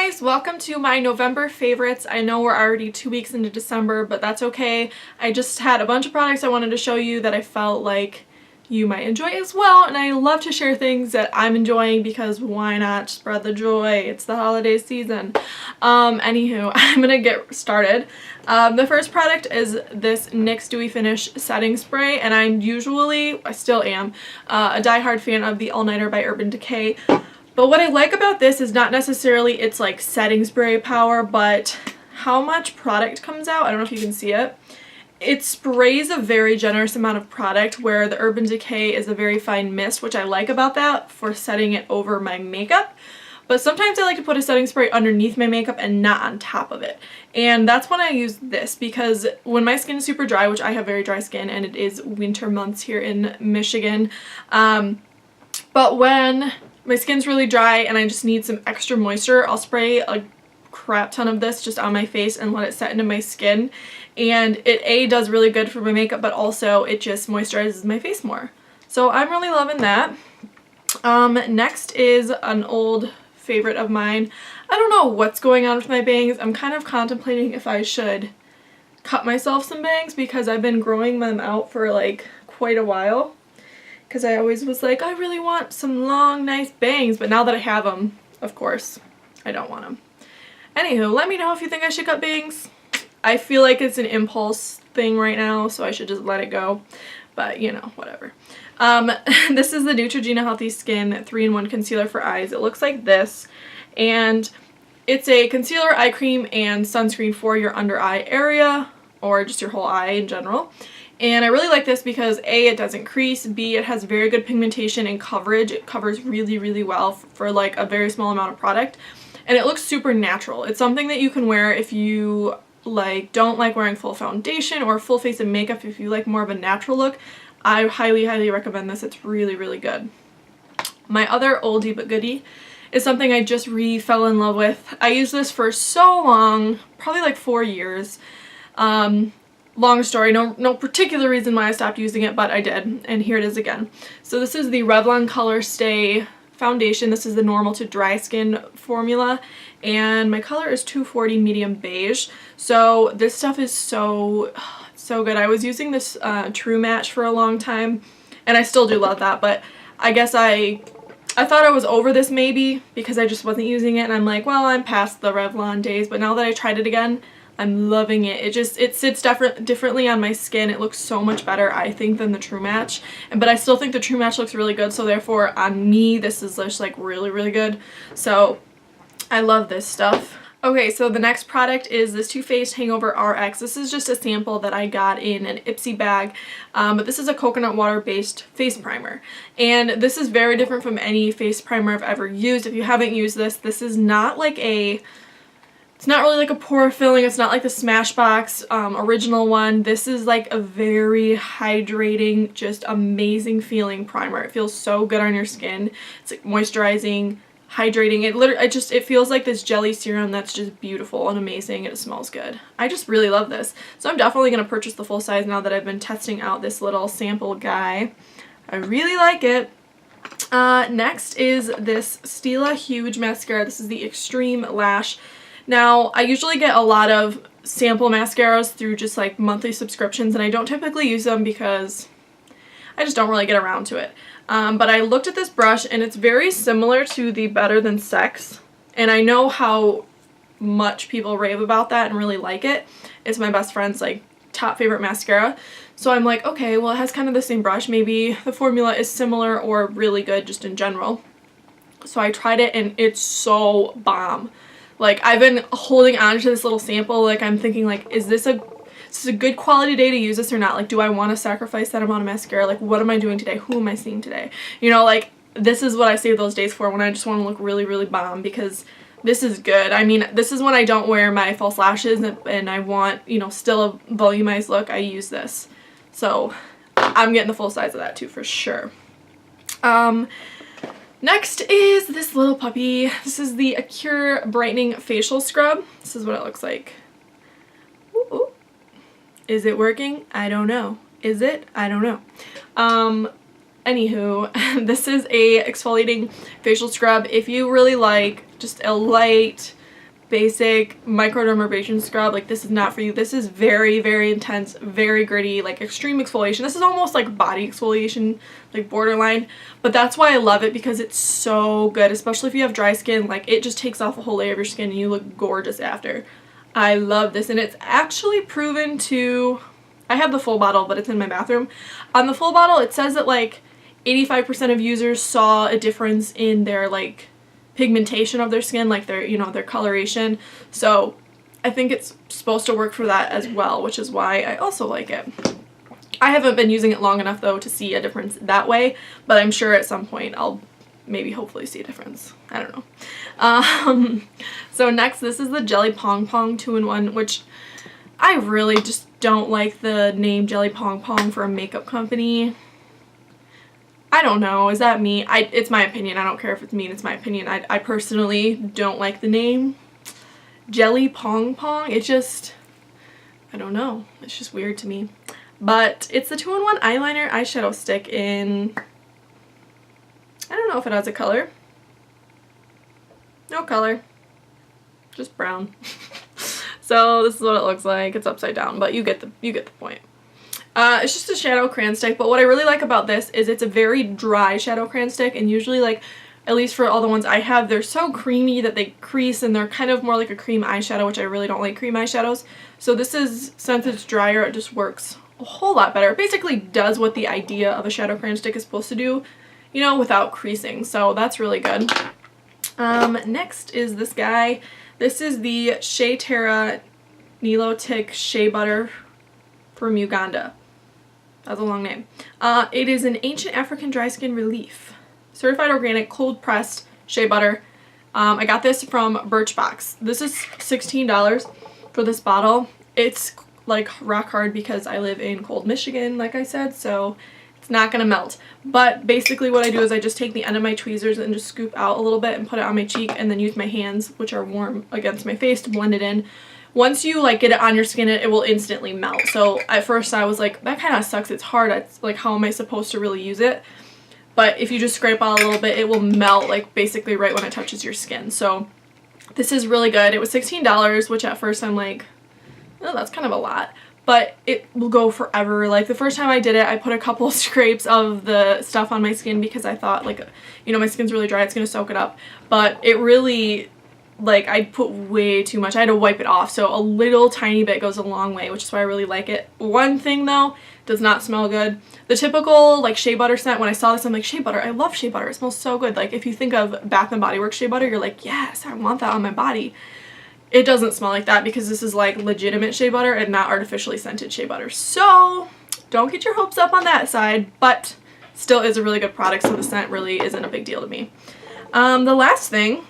guys, welcome to my November favorites. I know we're already 2 weeks into December, but that's okay. I just had a bunch of products I wanted to show you that I felt like you might enjoy as well, and I love to share things that I'm enjoying because why not spread the joy? It's the holiday season. Anywho, I'm gonna get started. The first product is this NYX Dewy Finish Setting Spray, and I still am, a diehard fan of the All Nighter by Urban Decay. But what I like about this is not necessarily its like setting spray power, but how much product comes out. I don't know if you can see it. It sprays a very generous amount of product, where the Urban Decay is a very fine mist, which I like about that for setting it over my makeup. But sometimes I like to put a setting spray underneath my makeup and not on top of it. And that's when I use this, because when my skin is super dry, which I have very dry skin and it is winter months here in Michigan, but when my skin's really dry and I just need some extra moisture, I'll spray a crap ton of this just on my face and let it set into my skin. And it does really good for my makeup, but also it just moisturizes my face more. So I'm really loving that. Next is an old favorite of mine. I don't know what's going on with my bangs. I'm kind of contemplating if I should cut myself some bangs because I've been growing them out for like quite a while. Because I always was like, I really want some long, nice bangs, but now that I have them, of course, I don't want them. Anywho, let me know if you think I should cut bangs. I feel like it's an impulse thing right now, so I should just let it go. But, you know, whatever. This is the Neutrogena Healthy Skin 3-in-1 Concealer for Eyes. It looks like this, and it's a concealer, eye cream, and sunscreen for your under eye area, or just your whole eye in general. And I really like this because A, it doesn't crease, B, it has very good pigmentation and coverage. It covers really, really well for like a very small amount of product. And it looks super natural. It's something that you can wear if you don't like wearing full foundation or full face of makeup. If you like more of a natural look, I highly, highly recommend this. It's really, really good. My other oldie but goodie is something I just fell in love with. I used this for so long, probably like 4 years. Long story, no particular reason why I stopped using it, but I did, and here it is again. So this is the Revlon Color Stay foundation. This is the normal to dry skin formula, and my color is 240 medium beige. So this stuff is so good. I was using this True Match for a long time, and I still do love that, but I guess I thought I was over this maybe because I just wasn't using it, and I'm like, well, I'm past the Revlon days. But now that I tried it again, I'm loving it. It sits differently on my skin. It looks so much better, I think, than the True Match. But I still think the True Match looks really good, so therefore on me this is just like really, really good. So I love this stuff. Okay, so the next product is this Too Faced Hangover RX. This is just a sample that I got in an Ipsy bag, but this is a coconut water based face primer. And this is very different from any face primer I've ever used. If you haven't used this, this is not like it's not really like a pore filling. It's not like the Smashbox original one. This is like a very hydrating, just amazing feeling primer. It feels so good on your skin. It's like moisturizing, hydrating. It feels like this jelly serum that's just beautiful and amazing, and it smells good. I just really love this. So I'm definitely going to purchase the full size now that I've been testing out this little sample guy. I really like it. Next is this Stila Huge Mascara. This is the Extreme Lash. Now, I usually get a lot of sample mascaras through just like monthly subscriptions, and I don't typically use them because I just don't really get around to it. But I looked at this brush, and it's very similar to the Better Than Sex, and I know how much people rave about that and really like it. It's my best friend's like top favorite mascara. So I'm like, okay, well, it has kind of the same brush. Maybe the formula is similar or really good just in general. So I tried it, and it's so bomb. Like, I've been holding on to this little sample. Like, I'm thinking, like, is this a good quality day to use this or not? Like, do I want to sacrifice that amount of mascara? Like, what am I doing today? Who am I seeing today? You know, like, this is what I save those days for when I just want to look really, really bomb, because this is good. I mean, this is when I don't wear my false lashes and I want, you know, still a volumized look. I use this. So, I'm getting the full size of that, too, for sure. Next is this little puppy. This is the Acure Brightening Facial Scrub. This is what it looks like. Ooh, ooh. Is it working? I don't know. Is it? I don't know. Anywho, this is a exfoliating facial scrub. If you really like just a light, basic microdermabrasion scrub. Like, this is not for you. This is very, very intense, very gritty, like extreme exfoliation. This is almost like body exfoliation, like borderline, but that's why I love it, because it's so good, especially if you have dry skin. Like, it just takes off a whole layer of your skin and you look gorgeous after. I love this, and it's actually proven to, I have the full bottle, but it's in my bathroom. On the full bottle, it says that like 85% of users saw a difference in their like pigmentation of their skin, like their, you know, their coloration. So I think it's supposed to work for that as well, which is why I also like it. I haven't been using it long enough though to see a difference that way, but I'm sure at some point I'll maybe hopefully see a difference. I don't know. So next, this is the Jelly Pong Pong 2-in-1, which I really just don't like the name Jelly Pong Pong for a makeup company. I don't know, is that me? It's my opinion. I don't care if it's mean, it's my opinion. I personally don't like the name Jelly Pong Pong. It just, I don't know, it's just weird to me. But it's the 2-in-1 eyeliner eyeshadow stick in, I don't know if it has a color. No color, just brown. So this is what it looks like. It's upside down, but you get the point. It's just a shadow crayon stick, but what I really like about this is it's a very dry shadow crayon stick, and usually, like, at least for all the ones I have, they're so creamy that they crease, and they're kind of more like a cream eyeshadow, which I really don't like cream eyeshadows. So this is, since it's drier, it just works a whole lot better. It basically does what the idea of a shadow crayon stick is supposed to do, you know, without creasing. So that's really good. Next is this guy. This is the Shea Terra Nilotic Shea Butter from Uganda. That's a long name. It is an ancient African dry skin relief. Certified organic, cold pressed shea butter. I got this from Birchbox. This is $16 for this bottle. It's like rock hard because I live in cold Michigan, like I said, so it's not gonna melt. But basically what I do is I just take the end of my tweezers and just scoop out a little bit and put it on my cheek, and then use my hands, which are warm, against my face to blend it in. Once you like get it on your skin, it will instantly melt. So at first I was like, that kind of sucks, it's hard, it's like, how am I supposed to really use it? But if you just scrape out a little bit, it will melt like basically right when it touches your skin. So this is really good. It was $16, which at first I'm like, oh, that's kind of a lot, but it will go forever. Like, the first time I did it, I put a couple of scrapes of the stuff on my skin because I thought, like, you know, my skin's really dry, it's gonna soak it up, but it really, like, I put way too much. I had to wipe it off, so a little tiny bit goes a long way, which is why I really like it. One thing though, does not smell good. The typical like shea butter scent, when I saw this, I'm like, shea butter, I love shea butter, it smells so good. Like, if you think of Bath & Body Works shea butter, you're like, yes, I want that on my body. It doesn't smell like that because this is like legitimate shea butter and not artificially scented shea butter. So don't get your hopes up on that side, but still is a really good product, so the scent really isn't a big deal to me. The last thing,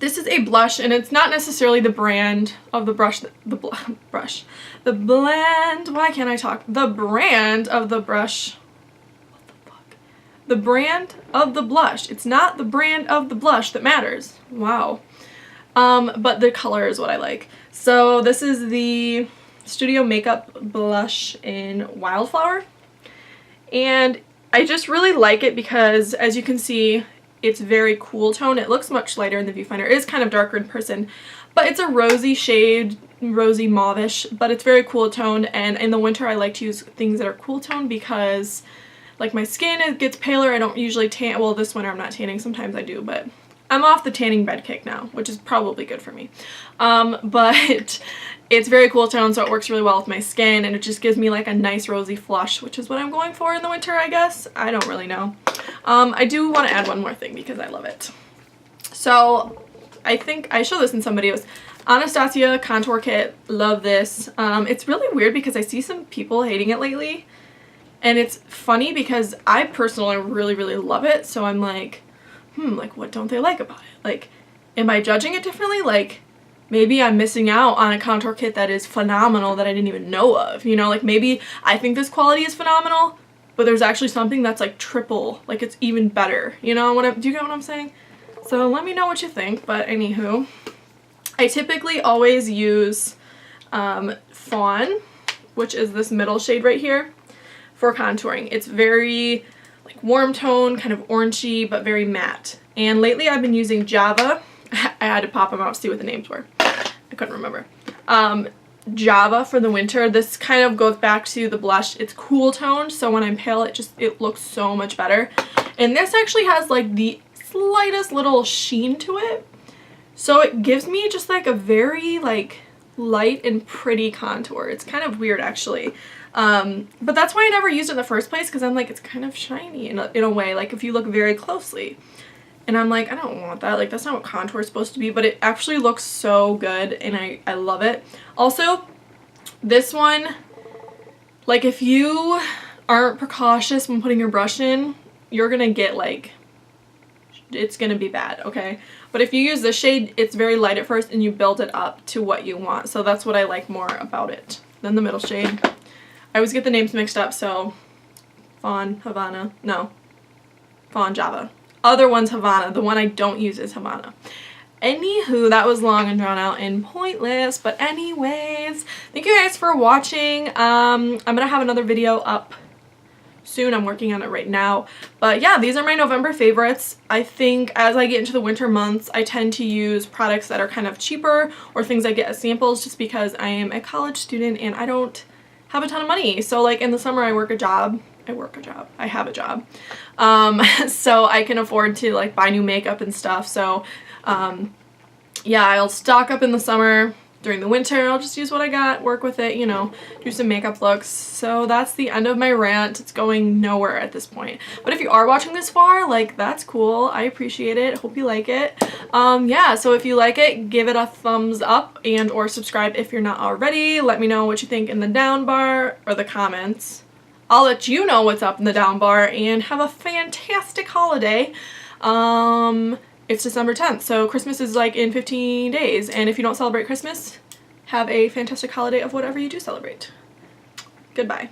this is a blush, and it's not necessarily the brand of the brush, the brand, why can't I talk? The brand of the brush, what the fuck? The brand of the blush. It's not the brand of the blush that matters. Wow. But the color is what I like. So this is the Studio Makeup Blush in Wildflower, and I just really like it because, as you can see, it's very cool tone. It looks much lighter in the viewfinder. It is kind of darker in person, but it's a rosy shade, rosy mauve-ish, but it's very cool tone. And in the winter I like to use things that are cool tone because, like, my skin, it gets paler. I don't usually tan, well, this winter I'm not tanning, sometimes I do, but I'm off the tanning bed kick now, which is probably good for me. But it's very cool tone, so it works really well with my skin, and it just gives me like a nice rosy flush, which is what I'm going for in the winter, I guess. I don't really know. I do want to add one more thing because I love it. So I think I showed this in some videos. Anastasia Contour Kit, love this. It's really weird because I see some people hating it lately, and it's funny because I personally really, really love it, so I'm like, like, what don't they like about it? Like, am I judging it differently? Like, maybe I'm missing out on a contour kit that is phenomenal that I didn't even know of, you know? Like, maybe I think this quality is phenomenal, but there's actually something that's like triple, like it's even better, you know? Do you get what I'm saying? So let me know what you think, but anywho, I typically always use Fawn, which is this middle shade right here, for contouring. It's very like warm tone, kind of orangey, but very matte. And lately I've been using Java. I had to pop them out to see what the names were. I couldn't remember. Java for the winter. This kind of goes back to the blush. It's cool toned, so when I'm pale it looks so much better. And this actually has like the slightest little sheen to it, so it gives me just like a very like light and pretty contour. It's kind of weird actually, but that's why I never used it in the first place, because I'm like, it's kind of shiny in a way, like if you look very closely. And I'm like, I don't want that, like that's not what contour is supposed to be, but it actually looks so good and I love it. Also, this one, like if you aren't precautious when putting your brush in, you're gonna get like, it's gonna be bad, okay? But if you use this shade, it's very light at first and you build it up to what you want. So that's what I like more about it than the middle shade. I always get the names mixed up, so Fawn, Havana, no, Fawn Java. Other one's Havana. The one I don't use is Havana. Anywho, that was long and drawn out and pointless, but anyways, thank you guys for watching. I'm gonna have another video up soon. I'm working on it right now, but yeah, these are my November favorites. I think as I get into the winter months, I tend to use products that are kind of cheaper or things I get as samples, just because I am a college student and I don't have a ton of money. So like in the summer I have a job, so I can afford to like buy new makeup and stuff. So yeah, I'll stock up in the summer. During the winter, I'll just use what I got, work with it, you know, do some makeup looks. So that's the end of my rant. It's going nowhere at this point. But if you are watching this far, like, that's cool. I appreciate it. Hope you like it. Yeah, so if you like it, give it a thumbs up and or subscribe if you're not already. Let me know what you think in the down bar or the comments. I'll let you know what's up in the down bar, and have a fantastic holiday. It's December 10th, so Christmas is like in 15 days, and if you don't celebrate Christmas, have a fantastic holiday of whatever you do celebrate. Goodbye.